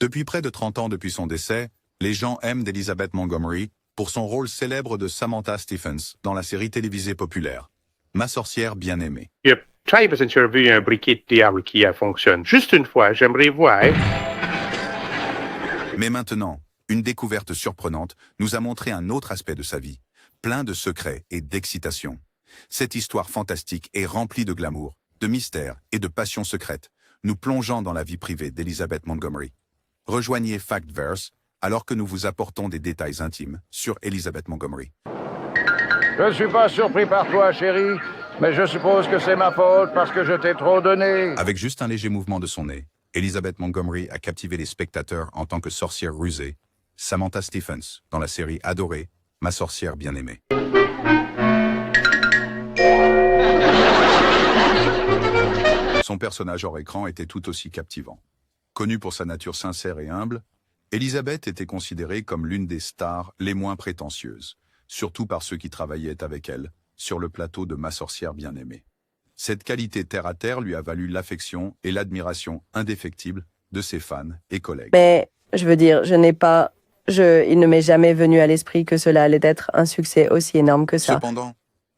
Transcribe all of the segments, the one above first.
Depuis près de 30 ans depuis son décès, les gens aiment d'Elizabeth Montgomery pour son rôle célèbre de Samantha Stephens dans la série télévisée populaire Ma sorcière bien-aimée. Il y a très peu vu un briquet de diable qui fonctionne. Juste une fois, j'aimerais voir. Mais maintenant, une découverte surprenante nous a montré un autre aspect de sa vie, plein de secrets et d'excitation. Cette histoire fantastique est remplie de glamour, de mystères et de passions secrètes, nous plongeant dans la vie privée d'Elizabeth Montgomery. Rejoignez Factverse alors que nous vous apportons des détails intimes sur Elizabeth Montgomery. Je ne suis pas surpris par toi, chérie, mais je suppose que c'est ma faute parce que je t'ai trop donné. Avec juste un léger mouvement de son nez, Elizabeth Montgomery a captivé les spectateurs en tant que sorcière rusée, Samantha Stephens, dans la série adorée Ma sorcière bien-aimée. Son personnage hors écran était tout aussi captivant. Connue pour sa nature sincère et humble, Elizabeth était considérée comme l'une des stars les moins prétentieuses, surtout par ceux qui travaillaient avec elle sur le plateau de Ma sorcière bien-aimée. Cette qualité terre-à-terre lui a valu l'affection et l'admiration indéfectible de ses fans et collègues. Mais, je veux dire, il ne m'est jamais venu à l'esprit que cela allait être un succès aussi énorme que ça. Cependant,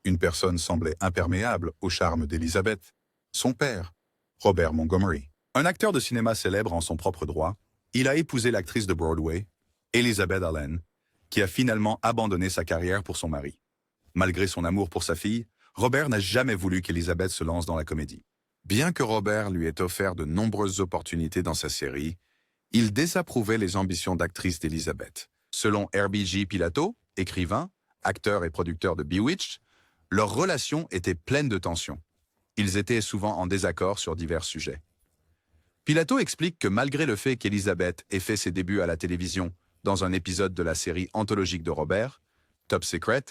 une personne semblait imperméable au charme d'Elizabeth, son père, Robert Montgomery. Un acteur de cinéma célèbre en son propre droit, il a épousé l'actrice de Broadway, Elizabeth Allen, qui a finalement abandonné sa carrière pour son mari. Malgré son amour pour sa fille, Robert n'a jamais voulu qu'Elizabeth se lance dans la comédie. Bien que Robert lui ait offert de nombreuses opportunités dans sa série, il désapprouvait les ambitions d'actrice d'Elizabeth. Selon R.B.G. Pilato, écrivain, acteur et producteur de Bewitched, leur relation était pleine de tensions. Ils étaient souvent en désaccord sur divers sujets. Pilato explique que malgré le fait qu'Elizabeth ait fait ses débuts à la télévision dans un épisode de la série anthologique de Robert, Top Secret,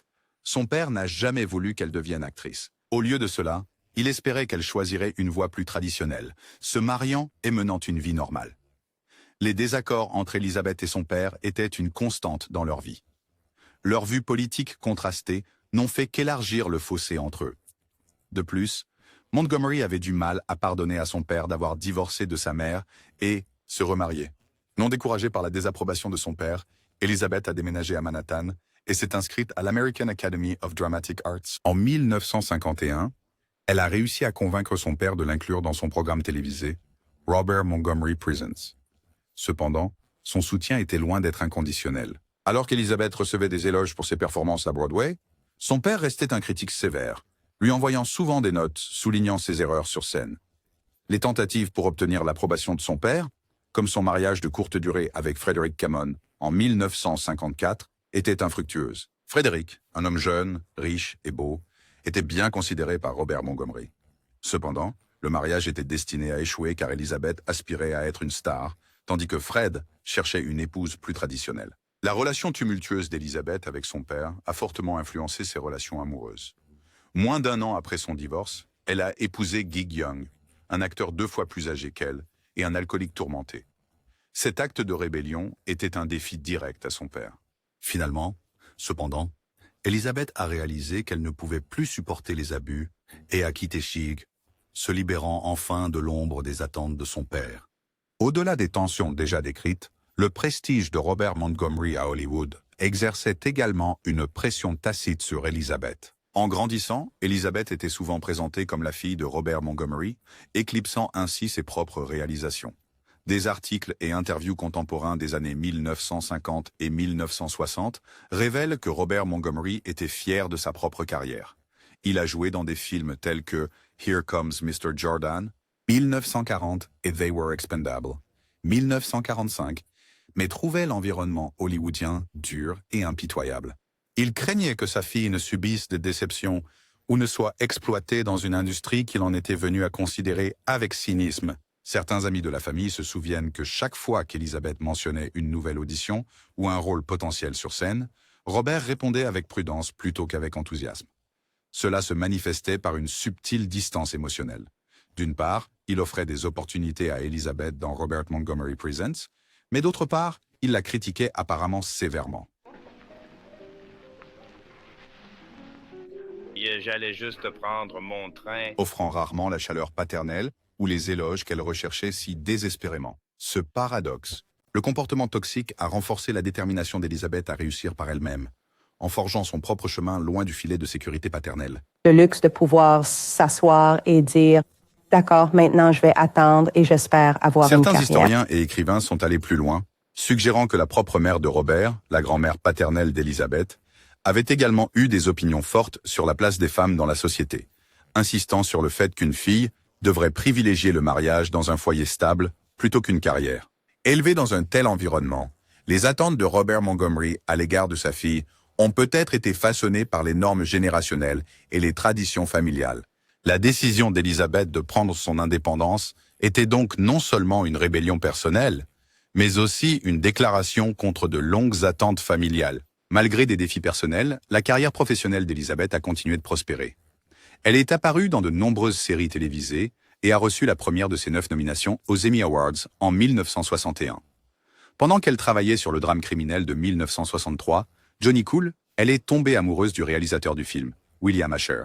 son père n'a jamais voulu qu'elle devienne actrice. Au lieu de cela, il espérait qu'elle choisirait une voie plus traditionnelle, se mariant et menant une vie normale. Les désaccords entre Elizabeth et son père étaient une constante dans leur vie. Leurs vues politiques contrastées n'ont fait qu'élargir le fossé entre eux. De plus, Montgomery avait du mal à pardonner à son père d'avoir divorcé de sa mère et se remarier. Non découragée par la désapprobation de son père, Elizabeth a déménagé à Manhattan et s'est inscrite à l'American Academy of Dramatic Arts. En 1951, elle a réussi à convaincre son père de l'inclure dans son programme télévisé, Robert Montgomery Presents. Cependant, son soutien était loin d'être inconditionnel. Alors qu'Elizabeth recevait des éloges pour ses performances à Broadway, son père restait un critique sévère, lui envoyant souvent des notes soulignant ses erreurs sur scène. Les tentatives pour obtenir l'approbation de son père, comme son mariage de courte durée avec Frederick Cameron en 1954, étaient infructueuses. Frédéric, un homme jeune, riche et beau, était bien considéré par Robert Montgomery. Cependant, le mariage était destiné à échouer car Elizabeth aspirait à être une star, tandis que Fred cherchait une épouse plus traditionnelle. La relation tumultueuse d'Elizabeth avec son père a fortement influencé ses relations amoureuses. Moins d'un an après son divorce, elle a épousé Gig Young, un acteur 2 fois plus âgé qu'elle et un alcoolique tourmenté. Cet acte de rébellion était un défi direct à son père. Finalement, cependant, Elizabeth a réalisé qu'elle ne pouvait plus supporter les abus et a quitté Gig, se libérant enfin de l'ombre des attentes de son père. Au-delà des tensions déjà décrites, le prestige de Robert Montgomery à Hollywood exerçait également une pression tacite sur Elizabeth. En grandissant, Elizabeth était souvent présentée comme la fille de Robert Montgomery, éclipsant ainsi ses propres réalisations. Des articles et interviews contemporains des années 1950 et 1960 révèlent que Robert Montgomery était fier de sa propre carrière. Il a joué dans des films tels que Here Comes Mr. Jordan, 1940 et They Were Expendable, 1945, mais trouvait l'environnement hollywoodien dur et impitoyable. Il craignait que sa fille ne subisse des déceptions ou ne soit exploitée dans une industrie qu'il en était venu à considérer avec cynisme. Certains amis de la famille se souviennent que chaque fois qu'Elizabeth mentionnait une nouvelle audition ou un rôle potentiel sur scène, Robert répondait avec prudence plutôt qu'avec enthousiasme. Cela se manifestait par une subtile distance émotionnelle. D'une part, il offrait des opportunités à Elizabeth dans Robert Montgomery Presents, mais d'autre part, il la critiquait apparemment sévèrement. J'allais juste prendre mon train. Offrant rarement la chaleur paternelle ou les éloges qu'elle recherchait si désespérément. Ce paradoxe Le comportement toxique a renforcé la détermination d'Elizabeth à réussir par elle-même, en forgeant son propre chemin loin du filet de sécurité paternelle. Le luxe de pouvoir s'asseoir et dire « D'accord, maintenant je vais attendre et j'espère avoir une Certains carrière. » historiens et écrivains sont allés plus loin, suggérant que la propre mère de Robert, la grand-mère paternelle d'Elizabeth, avait également eu des opinions fortes sur la place des femmes dans la société, insistant sur le fait qu'une fille devrait privilégier le mariage dans un foyer stable plutôt qu'une carrière. Élevé dans un tel environnement, les attentes de Robert Montgomery à l'égard de sa fille ont peut-être été façonnées par les normes générationnelles et les traditions familiales. La décision d'Elizabeth de prendre son indépendance était donc non seulement une rébellion personnelle, mais aussi une déclaration contre de longues attentes familiales. Malgré des défis personnels, la carrière professionnelle d'Elizabeth a continué de prospérer. Elle est apparue dans de nombreuses séries télévisées et a reçu la première de ses 9 nominations aux Emmy Awards en 1961. Pendant qu'elle travaillait sur le drame criminel de 1963, Johnny Cool, elle est tombée amoureuse du réalisateur du film, William Asher.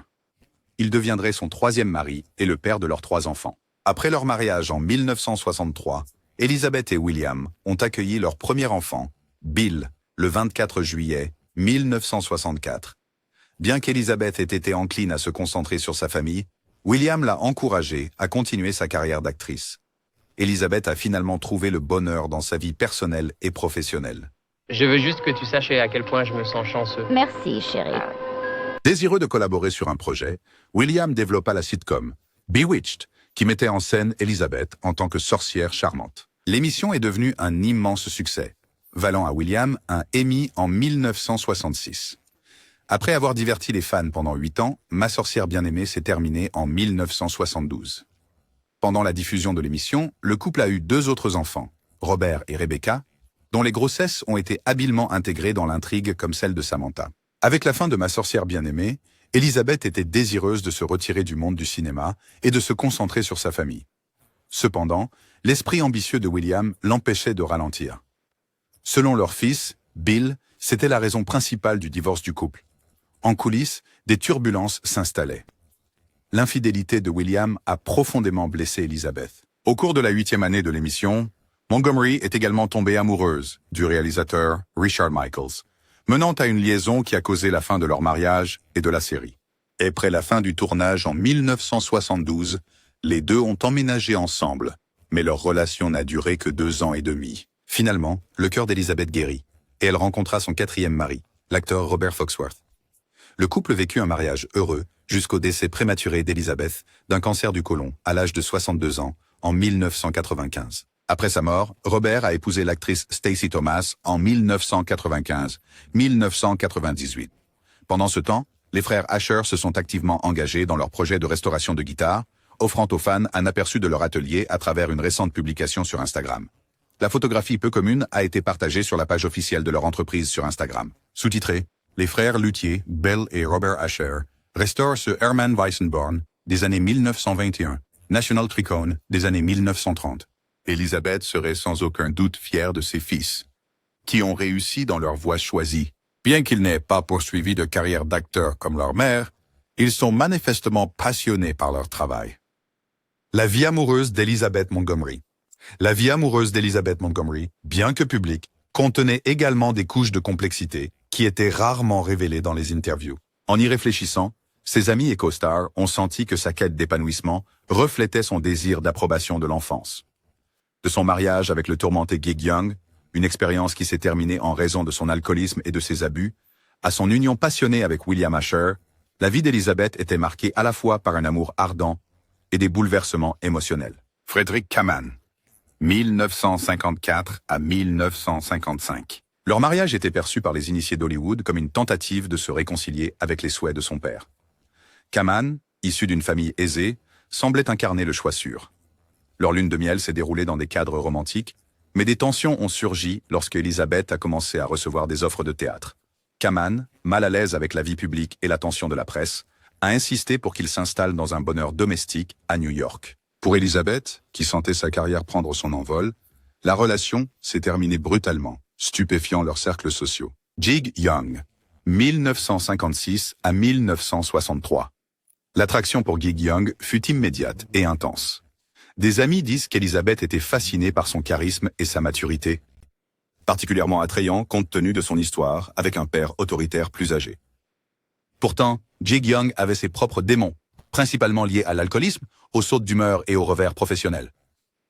Il deviendrait son 3e mari et le père de leurs 3 enfants. Après leur mariage en 1963, Elizabeth et William ont accueilli leur premier enfant, Bill, le 24 juillet 1964. Bien qu'Elizabeth ait été encline à se concentrer sur sa famille, William l'a encouragée à continuer sa carrière d'actrice. Elizabeth a finalement trouvé le bonheur dans sa vie personnelle et professionnelle. Je veux juste que tu saches à quel point je me sens chanceux. Merci, chérie. Désireux de collaborer sur un projet, William développa la sitcom Bewitched, qui mettait en scène Elizabeth en tant que sorcière charmante. L'émission est devenue un immense succès, valant à William un Emmy en 1966. Après avoir diverti les fans pendant 8 ans, Ma sorcière bien-aimée s'est terminée en 1972. Pendant la diffusion de l'émission, le couple a eu 2 autres enfants, Robert et Rebecca, dont les grossesses ont été habilement intégrées dans l'intrigue comme celle de Samantha. Avec la fin de Ma sorcière bien-aimée, Elizabeth était désireuse de se retirer du monde du cinéma et de se concentrer sur sa famille. Cependant, l'esprit ambitieux de William l'empêchait de ralentir. Selon leur fils, Bill, c'était la raison principale du divorce du couple. En coulisses, des turbulences s'installaient. L'infidélité de William a profondément blessé Elizabeth. Au cours de la 8e année de l'émission, Montgomery est également tombée amoureuse du réalisateur Richard Michaels, menant à une liaison qui a causé la fin de leur mariage et de la série. Après la fin du tournage en 1972, les deux ont emménagé ensemble, mais leur relation n'a duré que 2 ans et demi. Finalement, le cœur d'Elizabeth guérit, et elle rencontra son 4e mari, l'acteur Robert Foxworth. Le couple vécut un mariage heureux jusqu'au décès prématuré d'Elizabeth d'un cancer du côlon à l'âge de 62 ans en 1995. Après sa mort, Robert a épousé l'actrice Stacey Thomas en 1998. Pendant ce temps, les frères Asher se sont activement engagés dans leur projet de restauration de guitare, offrant aux fans un aperçu de leur atelier à travers une récente publication sur Instagram. La photographie peu commune a été partagée sur la page officielle de leur entreprise sur Instagram. Sous-titré, les frères luthiers, Bill et Robert Asher, restaurent ce Hermann Weissenborn des années 1921, National Tricone des années 1930. Elizabeth serait sans aucun doute fière de ses fils, qui ont réussi dans leur voie choisie. Bien qu'ils n'aient pas poursuivi de carrière d'acteur comme leur mère, ils sont manifestement passionnés par leur travail. La vie amoureuse d'Elizabeth Montgomery. La vie amoureuse d'Elizabeth Montgomery, bien que publique, contenait également des couches de complexité qui étaient rarement révélées dans les interviews. En y réfléchissant, ses amis et co-stars ont senti que sa quête d'épanouissement reflétait son désir d'approbation de l'enfance. De son mariage avec le tourmenté Gig Young, une expérience qui s'est terminée en raison de son alcoolisme et de ses abus, à son union passionnée avec William Asher, la vie d'Elizabeth était marquée à la fois par un amour ardent et des bouleversements émotionnels. Frederick Kaman, 1954 à 1955. Leur mariage était perçu par les initiés d'Hollywood comme une tentative de se réconcilier avec les souhaits de son père. Kaman, issu d'une famille aisée, semblait incarner le choix sûr. Leur lune de miel s'est déroulée dans des cadres romantiques, mais des tensions ont surgi lorsque Elizabeth a commencé à recevoir des offres de théâtre. Kaman, mal à l'aise avec la vie publique et l'attention de la presse, a insisté pour qu'il s'installe dans un bonheur domestique à New York. Pour Elizabeth, qui sentait sa carrière prendre son envol, la relation s'est terminée brutalement, stupéfiant leurs cercles sociaux. Gig Young, 1956 à 1963. L'attraction pour Gig Young fut immédiate et intense. Des amis disent qu'Elizabeth était fascinée par son charisme et sa maturité, particulièrement attrayant compte tenu de son histoire avec un père autoritaire plus âgé. Pourtant, Jig Young avait ses propres démons, principalement liés à l'alcoolisme, aux sautes d'humeur et aux revers professionnels.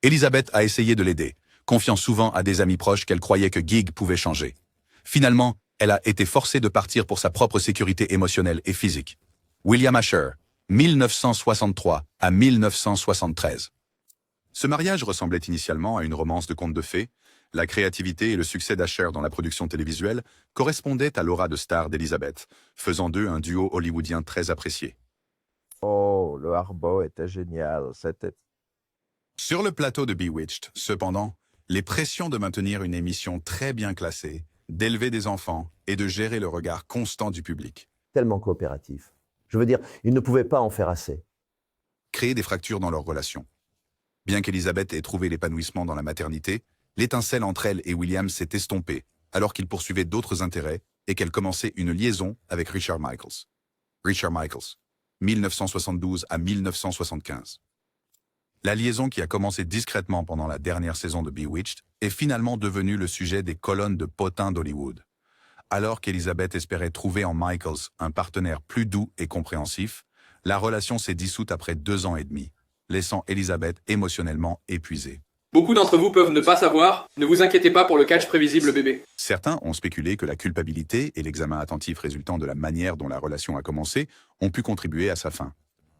Elizabeth a essayé de l'aider, confiant souvent à des amis proches qu'elle croyait que Gig pouvait changer. Finalement, elle a été forcée de partir pour sa propre sécurité émotionnelle et physique. William Asher, 1963 à 1973. Ce mariage ressemblait initialement à une romance de conte de fées. La créativité et le succès d'Asher dans la production télévisuelle correspondaient à l'aura de star d'Elizabeth, faisant d'eux un duo hollywoodien très apprécié. Oh, le Harbaugh était génial. C'était... Sur le plateau de Bewitched, cependant, les pressions de maintenir une émission très bien classée, d'élever des enfants et de gérer le regard constant du public tellement coopératif. Je veux dire, ils ne pouvaient pas en faire assez. créaient des fractures dans leur relation. Bien qu'Elizabeth ait trouvé l'épanouissement dans la maternité, l'étincelle entre elle et William s'est estompée, alors qu'ils poursuivaient d'autres intérêts et qu'elle commençait une liaison avec Richard Michaels. Richard Michaels, 1972 à 1975. La liaison qui a commencé discrètement pendant la dernière saison de Bewitched est finalement devenue le sujet des colonnes de potins d'Hollywood. Alors qu'Elizabeth espérait trouver en Michaels un partenaire plus doux et compréhensif, la relation s'est dissoute après 2 ans et demi, laissant Elizabeth émotionnellement épuisée. Beaucoup d'entre vous peuvent ne pas savoir, ne vous inquiétez pas pour le catch prévisible bébé. Certains ont spéculé que la culpabilité et l'examen attentif résultant de la manière dont la relation a commencé ont pu contribuer à sa fin.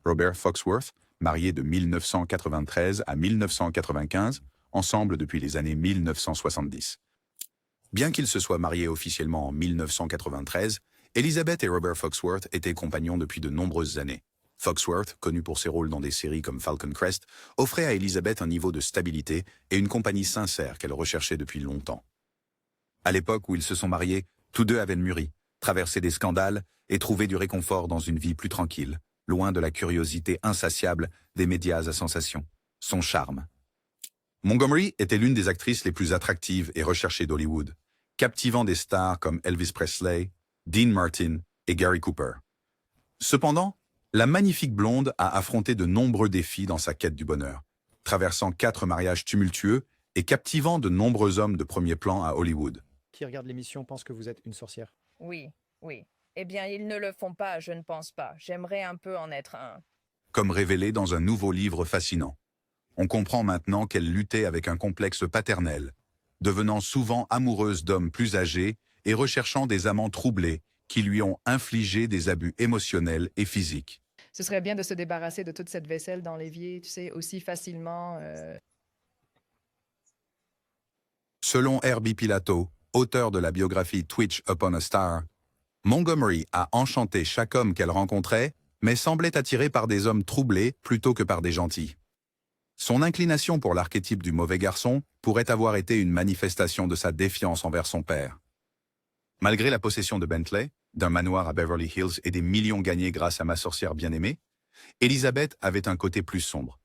Robert Foxworth, marié de 1993 à 1995, ensemble depuis les années 1970. Bien qu'ils se soient mariés officiellement en 1993, Elizabeth et Robert Foxworth étaient compagnons depuis de nombreuses années. Foxworth, connu pour ses rôles dans des séries comme Falcon Crest, offrait à Elizabeth un niveau de stabilité et une compagnie sincère qu'elle recherchait depuis longtemps. À l'époque où ils se sont mariés, tous deux avaient mûri, traversé des scandales et trouvé du réconfort dans une vie plus tranquille, loin de la curiosité insatiable des médias à sensation. Son charme. Montgomery était l'une des actrices les plus attractives et recherchées d'Hollywood, captivant des stars comme Elvis Presley, Dean Martin et Gary Cooper. Cependant, la magnifique blonde a affronté de nombreux défis dans sa quête du bonheur, traversant 4 mariages tumultueux et captivant de nombreux hommes de premier plan à Hollywood. Qui regarde l'émission pense que vous êtes une sorcière. Oui, oui. Eh bien, ils ne le font pas, je ne pense pas. J'aimerais un peu en être un. Comme révélé dans un nouveau livre fascinant. On comprend maintenant qu'elle luttait avec un complexe paternel, devenant souvent amoureuse d'hommes plus âgés et recherchant des amants troublés qui lui ont infligé des abus émotionnels et physiques. Ce serait bien de se débarrasser de toute cette vaisselle dans l'évier, tu sais, aussi facilement. Selon Herbie Pilato, auteur de la biographie Twitch Upon a Star, Montgomery a enchanté chaque homme qu'elle rencontrait, mais semblait attirée par des hommes troublés plutôt que par des gentils. Son inclination pour l'archétype du mauvais garçon pourrait avoir été une manifestation de sa défiance envers son père. Malgré la possession de Bentley, d'un manoir à Beverly Hills et des millions gagnés grâce à Ma sorcière bien-aimée, Elizabeth avait un côté plus sombre.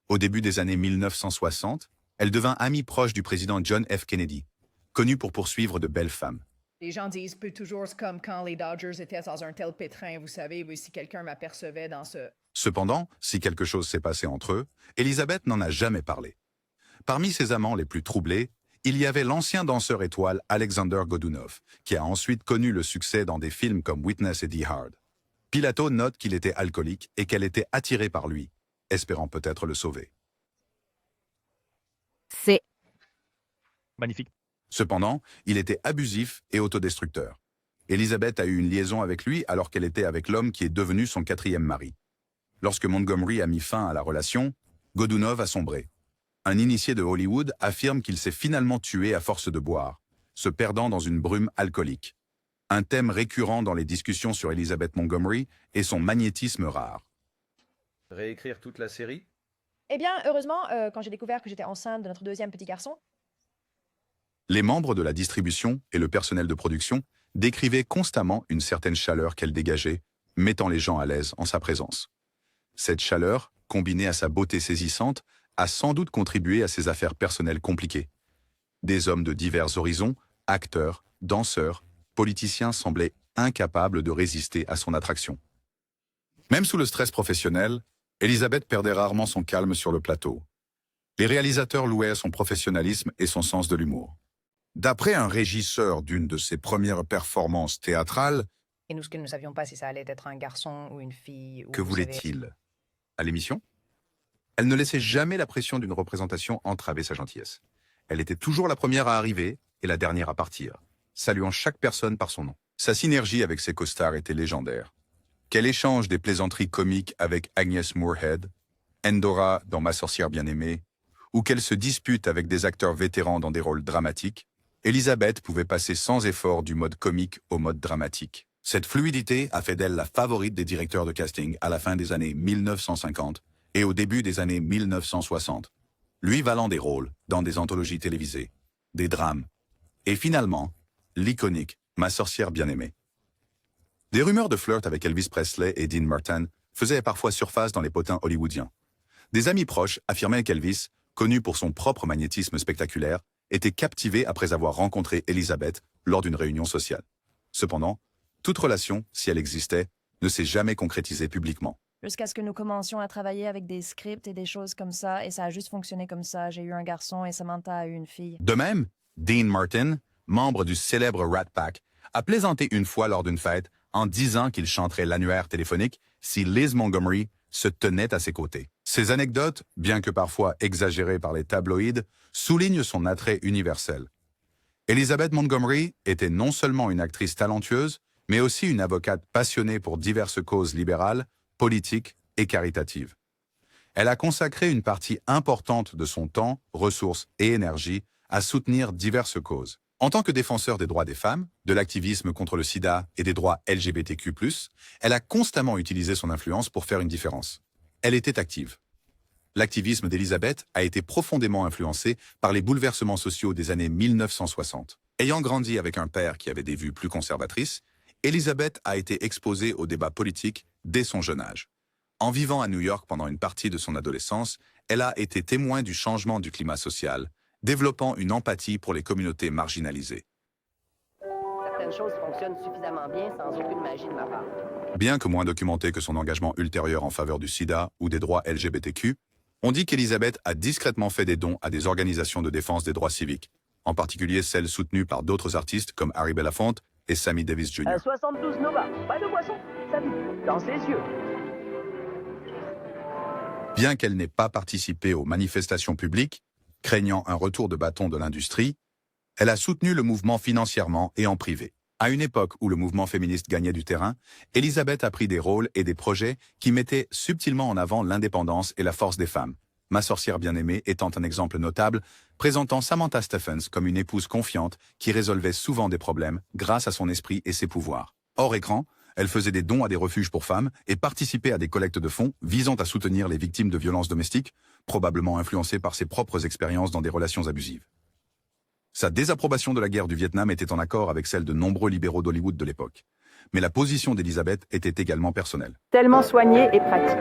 Au début des années 1960, elle devint amie proche du président John F. Kennedy, connu pour poursuivre de belles femmes. Les gens disent peu toujours comme quand les Dodgers étaient dans un tel pétrin, vous savez, si quelqu'un m'apercevait dans ce... Cependant, si quelque chose s'est passé entre eux, Elizabeth n'en a jamais parlé. Parmi ses amants les plus troublés, il y avait l'ancien danseur étoile Alexander Godunov, qui a ensuite connu le succès dans des films comme Witness et Die Hard. Pilato note qu'il était alcoolique et qu'elle était attirée par lui, espérant peut-être le sauver. C'est magnifique. Cependant, il était abusif et autodestructeur. Elizabeth a eu une liaison avec lui alors qu'elle était avec l'homme qui est devenu son 4e mari. Lorsque Montgomery a mis fin à la relation, Godunov a sombré. Un initié de Hollywood affirme qu'il s'est finalement tué à force de boire, se perdant dans une brume alcoolique. Un thème récurrent dans les discussions sur Elizabeth Montgomery est son magnétisme rare. Réécrire toute la série? Eh bien, heureusement, quand j'ai découvert que j'étais enceinte de notre 2e petit garçon... Les membres de la distribution et le personnel de production décrivaient constamment une certaine chaleur qu'elle dégageait, mettant les gens à l'aise en sa présence. Cette chaleur, combinée à sa beauté saisissante, a sans doute contribué à ses affaires personnelles compliquées. Des hommes de divers horizons, acteurs, danseurs, politiciens semblaient incapables de résister à son attraction. Même sous le stress professionnel, Elizabeth perdait rarement son calme sur le plateau. Les réalisateurs louaient son professionnalisme et son sens de l'humour. D'après un régisseur d'une de ses premières performances théâtrales, Et nous ne savions pas si ça allait être un garçon ou une fille. que voulait-il à l'émission? Elle ne laissait jamais la pression d'une représentation entraver sa gentillesse. Elle était toujours la première à arriver et la dernière à partir, saluant chaque personne par son nom. Sa synergie avec ses costards était légendaire. Qu'elle échange des plaisanteries comiques avec Agnes Moorehead, Endora dans Ma sorcière bien-aimée, ou qu'elle se dispute avec des acteurs vétérans dans des rôles dramatiques, Elizabeth pouvait passer sans effort du mode comique au mode dramatique. Cette fluidité a fait d'elle la favorite des directeurs de casting à la fin des années 1950 et au début des années 1960, lui valant des rôles dans des anthologies télévisées, des drames, et finalement, l'iconique Ma sorcière bien-aimée. Des rumeurs de flirt avec Elvis Presley et Dean Martin faisaient parfois surface dans les potins hollywoodiens. Des amis proches affirmaient qu'Elvis, connu pour son propre magnétisme spectaculaire, était captivé après avoir rencontré Elizabeth lors d'une réunion sociale. Cependant, toute relation, si elle existait, ne s'est jamais concrétisée publiquement. Jusqu'à ce que nous commencions à travailler avec des scripts et des choses comme ça, et ça a juste fonctionné comme ça. J'ai eu un garçon et Samantha a eu une fille. De même, Dean Martin, membre du célèbre Rat Pack, a plaisanté une fois lors d'une fête en disant qu'il chanterait l'annuaire téléphonique si Liz Montgomery se tenait à ses côtés. Ces anecdotes, bien que parfois exagérées par les tabloïds, soulignent son attrait universel. Elizabeth Montgomery était non seulement une actrice talentueuse, mais aussi une avocate passionnée pour diverses causes libérales, politiques et caritatives. Elle a consacré une partie importante de son temps, ressources et énergie à soutenir diverses causes. En tant que défenseur des droits des femmes, de l'activisme contre le sida et des droits LGBTQ+, elle a constamment utilisé son influence pour faire une différence. Elle était active. L'activisme d'Elizabeth a été profondément influencé par les bouleversements sociaux des années 1960. Ayant grandi avec un père qui avait des vues plus conservatrices, Elizabeth a été exposée aux débats politiques dès son jeune âge. En vivant à New York pendant une partie de son adolescence, elle a été témoin du changement du climat social, développant une empathie pour les communautés marginalisées. Certaines choses fonctionnent suffisamment bien sans aucune magie de ma part. Bien que moins documenté que son engagement ultérieur en faveur du sida ou des droits LGBTQ, on dit qu'Elizabeth a discrètement fait des dons à des organisations de défense des droits civiques, en particulier celles soutenues par d'autres artistes comme Harry Belafonte et Sammy Davis Jr. 72 Nova, pas de boisson, Sammy, dans ses yeux. Bien qu'elle n'ait pas participé aux manifestations publiques, craignant un retour de bâton de l'industrie, elle a soutenu le mouvement financièrement et en privé. À une époque où le mouvement féministe gagnait du terrain, Elizabeth a pris des rôles et des projets qui mettaient subtilement en avant l'indépendance et la force des femmes. Ma sorcière bien-aimée étant un exemple notable, présentant Samantha Stephens comme une épouse confiante qui résolvait souvent des problèmes grâce à son esprit et ses pouvoirs. Hors écran, elle faisait des dons à des refuges pour femmes et participait à des collectes de fonds visant à soutenir les victimes de violences domestiques, probablement influencées par ses propres expériences dans des relations abusives. Sa désapprobation de la guerre du Vietnam était en accord avec celle de nombreux libéraux d'Hollywood de l'époque. Mais la position d'Elizabeth était également personnelle. Tellement soignée et pratique.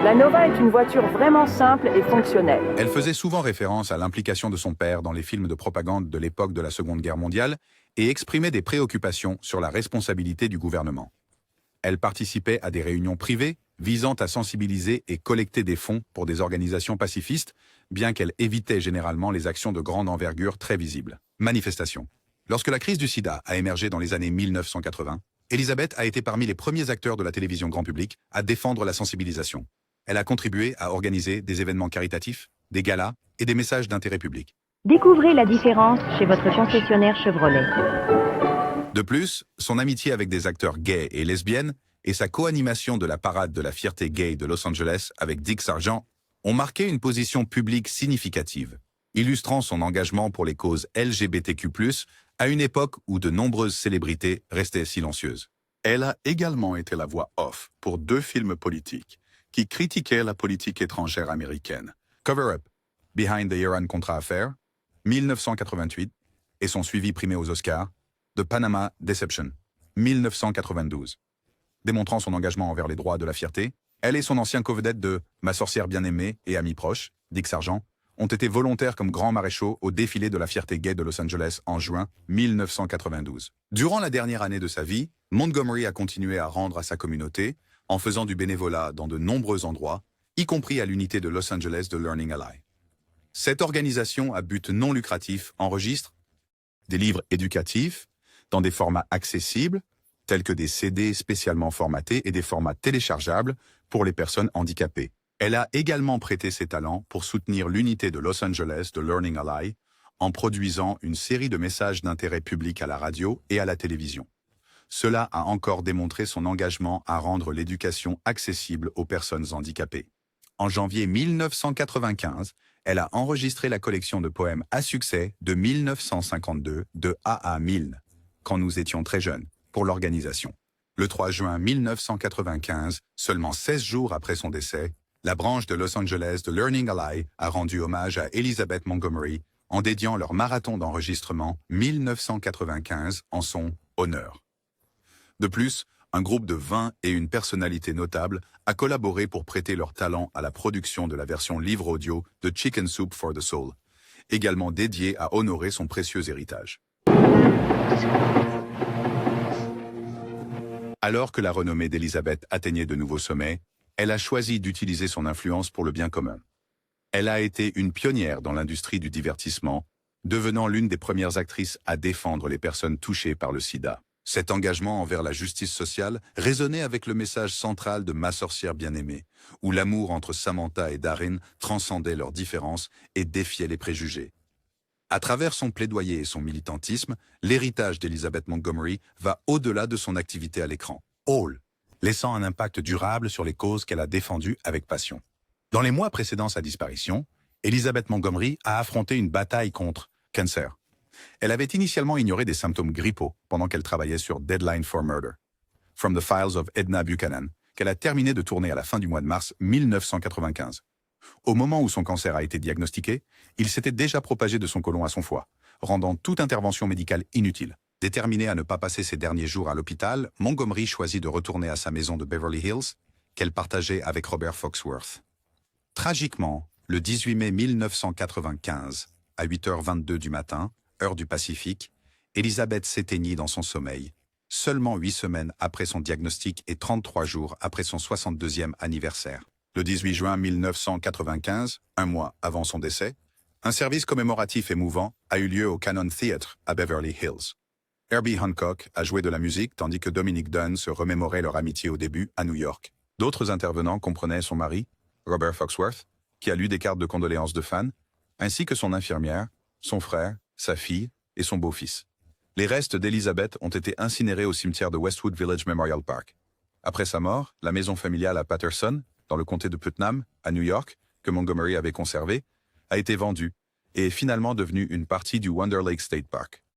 La Nova est une voiture vraiment simple et fonctionnelle. Elle faisait souvent référence à l'implication de son père dans les films de propagande de l'époque de la Seconde Guerre mondiale et exprimait des préoccupations sur la responsabilité du gouvernement. Elle participait à des réunions privées visant à sensibiliser et collecter des fonds pour des organisations pacifistes, bien qu'elle évitait généralement les actions de grande envergure très visibles. Manifestations. Lorsque la crise du sida a émergé dans les années 1980, Elizabeth a été parmi les premiers acteurs de la télévision grand public à défendre la sensibilisation. Elle a contribué à organiser des événements caritatifs, des galas et des messages d'intérêt public. Découvrez la différence chez votre concessionnaire Chevrolet. De plus, son amitié avec des acteurs gays et lesbiennes et sa co-animation de la parade de la fierté gay de Los Angeles avec Dick Sargent ont marqué une position publique significative, illustrant son engagement pour les causes LGBTQ+, à une époque où de nombreuses célébrités restaient silencieuses. Elle a également été la voix off pour 2 films politiques qui critiquaient la politique étrangère américaine. Cover Up, Behind the Iran Contra Affair, 1988, et son suivi primé aux Oscars, The Panama Deception, 1992. Démontrant son engagement envers les droits de la fierté, elle et son ancien co-vedette de Ma sorcière bien-aimée et ami proche, Dick Sargent, ont été volontaires comme grands maréchaux au défilé de la fierté gay de Los Angeles en juin 1992. Durant la dernière année de sa vie, Montgomery a continué à rendre à sa communauté en faisant du bénévolat dans de nombreux endroits, y compris à l'unité de Los Angeles de Learning Ally. Cette organisation à but non lucratif enregistre des livres éducatifs, dans des formats accessibles, tels que des CD spécialement formatés et des formats téléchargeables pour les personnes handicapées. Elle a également prêté ses talents pour soutenir l'unité de Los Angeles de Learning Ally en produisant une série de messages d'intérêt public à la radio et à la télévision. Cela a encore démontré son engagement à rendre l'éducation accessible aux personnes handicapées. En janvier 1995, elle a enregistré la collection de poèmes à succès de 1952 de A.A. Milne, quand nous étions très jeunes, pour l'organisation. Le 3 juin 1995, seulement 16 jours après son décès, la branche de Los Angeles de Learning Ally a rendu hommage à Elizabeth Montgomery en dédiant leur marathon d'enregistrement 1995 en son honneur. De plus, un groupe de 20 et une personnalité notable a collaboré pour prêter leur talent à la production de la version livre audio de Chicken Soup for the Soul, également dédiée à honorer son précieux héritage. Alors que la renommée d'Elizabeth atteignait de nouveaux sommets, elle a choisi d'utiliser son influence pour le bien commun. Elle a été une pionnière dans l'industrie du divertissement, devenant l'une des premières actrices à défendre les personnes touchées par le sida. Cet engagement envers la justice sociale résonnait avec le message central de Ma sorcière bien-aimée, où l'amour entre Samantha et Darin transcendait leurs différences et défiait les préjugés. À travers son plaidoyer et son militantisme, l'héritage d'Elizabeth Montgomery va au-delà de son activité à l'écran. All, laissant un impact durable sur les causes qu'elle a défendues avec passion. Dans les mois précédant sa disparition, Elizabeth Montgomery a affronté une bataille contre cancer. Elle avait initialement ignoré des symptômes grippaux pendant qu'elle travaillait sur Deadline for Murder, From the Files of Edna Buchanan, qu'elle a terminé de tourner à la fin du mois de mars 1995. Au moment où son cancer a été diagnostiqué, il s'était déjà propagé de son côlon à son foie, rendant toute intervention médicale inutile. Déterminée à ne pas passer ses derniers jours à l'hôpital, Montgomery choisit de retourner à sa maison de Beverly Hills, qu'elle partageait avec Robert Foxworth. Tragiquement, le 18 mai 1995, à 8h22 du matin, heure du Pacifique, Elizabeth s'éteignit dans son sommeil, seulement 8 semaines après son diagnostic et 33 jours après son 62e anniversaire. Le 18 juin 1995, un mois avant son décès, un service commémoratif émouvant a eu lieu au Cannon Theatre à Beverly Hills. Herbie Hancock a joué de la musique tandis que Dominic Dunn se remémorait leur amitié au début à New York. D'autres intervenants comprenaient son mari, Robert Foxworth, qui a lu des cartes de condoléances de fans, ainsi que son infirmière, son frère, sa fille et son beau-fils. Les restes d'Elizabeth ont été incinérés au cimetière de Westwood Village Memorial Park. Après sa mort, la maison familiale à Patterson, dans le comté de Putnam, à New York, que Montgomery avait conservée, a été vendue et est finalement devenue une partie du Wonder Lake State Park.